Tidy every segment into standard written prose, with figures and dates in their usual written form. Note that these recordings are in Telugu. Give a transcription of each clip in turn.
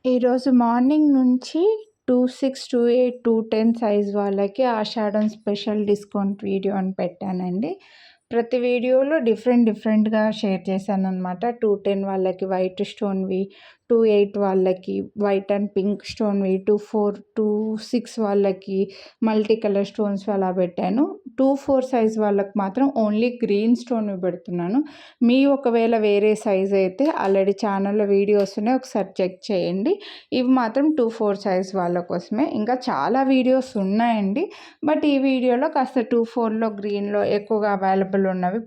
ఈరోజు మార్నింగ్ నుంచి 26, 28, 210 సైజ్ వాళ్ళకి ఆషాఢం స్పెషల్ డిస్కౌంట్ వీడియో అని పెట్టానండి. ప్రతి వీడియోలో డిఫరెంట్‌గా షేర్ చేశాననమాట. 210 వాళ్ళకి వైట్ స్టోన్‌వి, 28 వాళ్ళకి వైట్ అండ్ పింక్ స్టోన్‌వి, 26 వాళ్ళకి మల్టీ కలర్ స్టోన్స్‌వి అలా పెట్టాను. 24 సైజ్ వాళ్ళకి మాత్రం ఓన్లీ గ్రీన్ స్టోన్‌వి పెడుతున్నాను. ఒకవేళ వేరే సైజ్ అయితే ఆల్రెడీ ఛానల్లో వీడియోస్ ఉన్నాయి, ఒకసారి చెక్ చేయండి. ఇవి మాత్రం 24 సైజ్ వాళ్ళ కోసమే. ఇంకా చాలా వీడియోస్ ఉన్నాయండి. బట్ ఈ వీడియోలో కాస్త 24లో గ్రీన్‌లో ఎక్కువగా అవైలబుల్ ఉన్నవి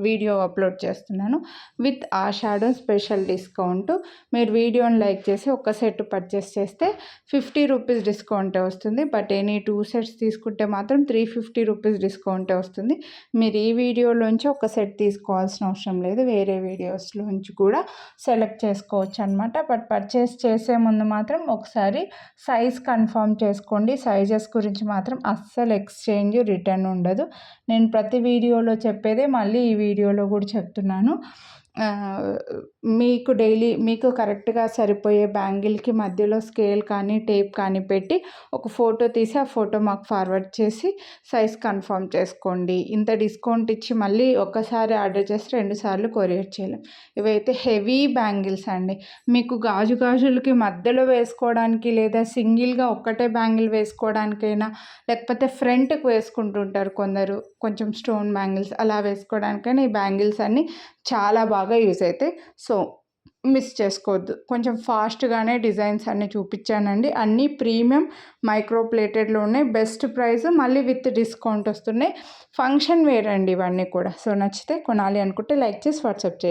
వీడియో అప్లోడ్ చేస్తున్నాను. With Ashadham special discount. మీరు వీడియోని లైక్ చేసి ఒక సెట్ పర్చేస్ చేస్తే 50 రూపీస్ డిస్కౌంటే వస్తుంది. బట్ ఎనీ 2 సెట్స్ తీసుకుంటే మాత్రం 350 రూపీస్ డిస్కౌంటే వస్తుంది. మీరు ఈ వీడియోలోంచి ఒక సెట్ తీసుకోవాల్సిన అవసరం లేదు, వేరే వీడియోస్లోంచి కూడా సెలెక్ట్ చేసుకోవచ్చు అనమాట. బట్ పర్చేస్ చేసే ముందు మాత్రం ఒకసారి సైజ్ కన్ఫర్మ్ చేసుకోండి. సైజెస్ గురించి మాత్రం అస్సలు ఎక్స్చేంజ్ రిటర్న్ ఉండదు. నేను ప్రతి వీడియోలో చెప్పేదే మళ్ళీ ఈ వీడియోలో కూడా చెప్తున్నాను. మీకు కరెక్ట్గా సరిపోయే బ్యాంగిల్కి మధ్యలో స్కేల్ కానీ టేప్ కానీ పెట్టి ఒక ఫోటో తీసి ఆ ఫోటో మాకు ఫార్వర్డ్ చేసి సైజ్ కన్ఫర్మ్ చేసుకోండి. ఇంత డిస్కౌంట్ ఇచ్చి మళ్ళీ ఒక్కసారి ఆర్డర్ చేసి 2 సార్లు కొరియర్ చేయలేం. ఇవైతే హెవీ బ్యాంగిల్స్ అండి. మీకు గాజులకి మధ్యలో వేసుకోవడానికి, లేదా సింగిల్గా ఒక్కటే బ్యాంగిల్ వేసుకోవడానికైనా, లేకపోతే ఫ్రంట్కి వేసుకుంటుంటారు కొందరు, కొంచెం స్టోన్ బ్యాంగిల్స్ అలా వేసుకోవడానికైనా ఈ బ్యాంగిల్స్ అన్నీ చాలా బాగా యూజ్ అవుతాయి. సో మిస్ చేసుకోవద్దు. కొంచెం ఫాస్ట్గానే డిజైన్స్ అన్నీ చూపించానండి. అన్నీ ప్రీమియం మైక్రో ప్లేటెడ్లో ఉన్నాయి. బెస్ట్ ప్రైస్, మళ్ళీ విత్ డిస్కౌంట్ వస్తున్నాయి. ఫంక్షన్ వేర్ అండి ఇవన్నీ కూడా. సో నచ్చితే కొనాలి అనుకుంటే లైక్ చేసి వాట్సాప్ చేయండి.